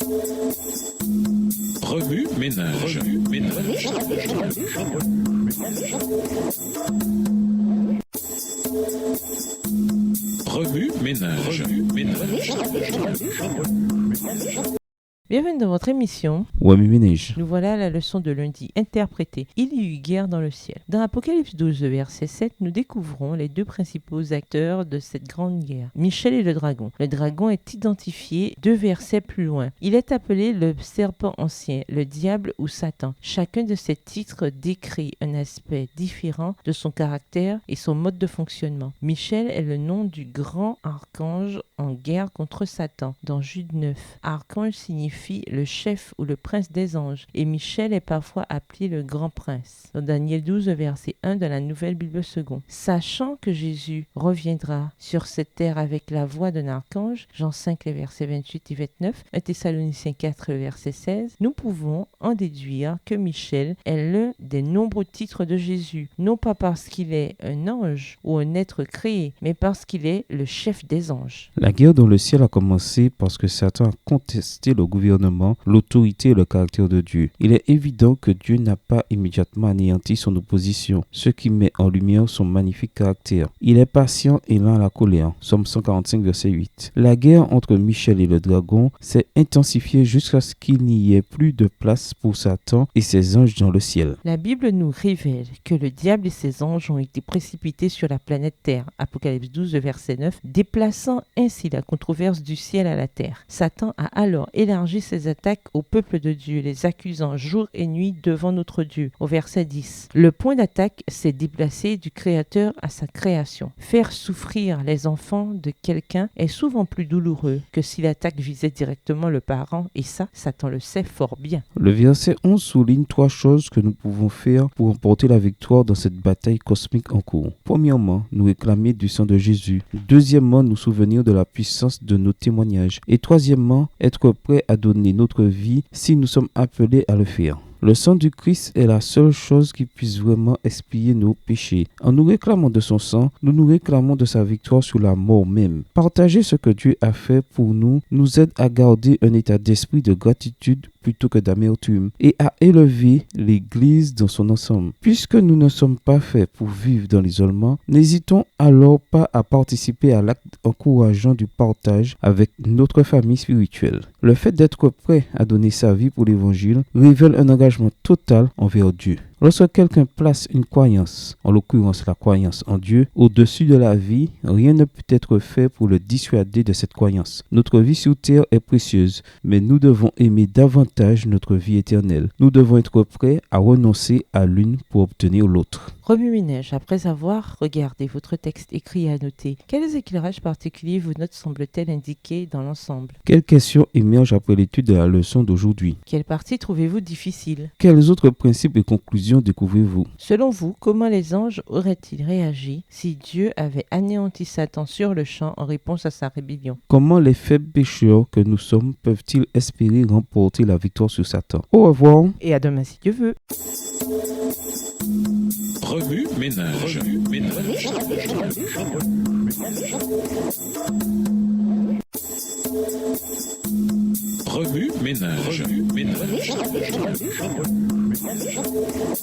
Remue ménage. Remue ménage. Bienvenue dans votre émission. Remue ménage. Nous voilà à la leçon de lundi interprétée. Il y eut guerre dans le ciel. Dans Apocalypse 12, verset 7, nous découvrons les deux principaux acteurs de cette grande guerre, Michel et le dragon. Le dragon est identifié 2 versets plus loin. Il est appelé le serpent ancien, le diable ou Satan. Chacun de ces titres décrit un aspect différent de son caractère et son mode de fonctionnement. Michel est le nom du grand archange en guerre contre Satan. Dans Jude 9, archange signifie le chef ou le prince des anges, et Michel est parfois appelé le grand prince. Dans Daniel 12, verset 1 de la Nouvelle Bible seconde. Sachant que Jésus reviendra sur cette terre avec la voix d'un archange, Jean 5, les versets 28 et 29, 1 Thessaloniciens 4, verset 16, nous pouvons en déduire que Michel est l'un des nombreux titres de Jésus, non pas parce qu'il est un ange ou un être créé, mais parce qu'il est le chef des anges. La guerre dans le ciel a commencé parce que Satan a contesté le gouvernement, l'autorité et le caractère de Dieu. Il est évident que Dieu n'a pas immédiatement anéanti son opposition, ce qui met en lumière son magnifique caractère. Il est patient et lent à la colère. Psaume 145, verset 8. La guerre entre Michel et le dragon s'est intensifiée jusqu'à ce qu'il n'y ait plus de place pour Satan et ses anges dans le ciel. La Bible nous révèle que le diable et ses anges ont été précipités sur la planète Terre, Apocalypse 12, verset 9, déplaçant ainsi la controverse du ciel à la terre. Satan a alors élargi ses attaques au peuple de Dieu, les accusant jour et nuit devant notre Dieu. Au verset 10, le point d'attaque s'est déplacé du Créateur à sa création. Faire souffrir les enfants de quelqu'un est souvent plus douloureux que si l'attaque visait directement le parent, et ça, Satan le sait fort bien. Le verset 11 souligne 3 choses que nous pouvons faire pour remporter la victoire dans cette bataille cosmique en cours. Premièrement, nous réclamer du sang de Jésus. Deuxièmement, nous souvenir de la puissance de nos témoignages. Et troisièmement, être prêt à donner notre vie si nous sommes appelés à le faire. Le sang du Christ est la seule chose qui puisse vraiment expier nos péchés. En nous réclamant de son sang, nous nous réclamons de sa victoire sur la mort même. Partager ce que Dieu a fait pour nous aide à garder un état d'esprit de gratitude plutôt que d'amertume et à élever l'Église dans son ensemble. Puisque nous ne sommes pas faits pour vivre dans l'isolement, n'hésitons alors pas à participer à l'acte encourageant du partage avec notre famille spirituelle. Le fait d'être prêt à donner sa vie pour l'Évangile révèle un engagement total envers Dieu. Lorsque quelqu'un place une croyance, en l'occurrence la croyance en Dieu, au-dessus de la vie, rien ne peut être fait pour le dissuader de cette croyance. Notre vie sur terre est précieuse, mais nous devons aimer davantage notre vie éternelle. Nous devons être prêts à renoncer à l'une pour obtenir l'autre. Remue ménage, après avoir regardé votre texte écrit et annoté, quels éclairages particuliers vos notes semblent-elles indiquer dans l'ensemble? Quelles questions émergent après l'étude de la leçon d'aujourd'hui? Quelle partie trouvez-vous difficile? Quels autres principes et conclusions découvrez-vous? Selon vous, comment les anges auraient-ils réagi si Dieu avait anéanti Satan sur le champ en réponse à sa rébellion? Comment les faibles pécheurs que nous sommes peuvent-ils espérer remporter la victoire sur Satan? Au revoir. Et à demain si Dieu veut. Remue ménage. Remue ménage.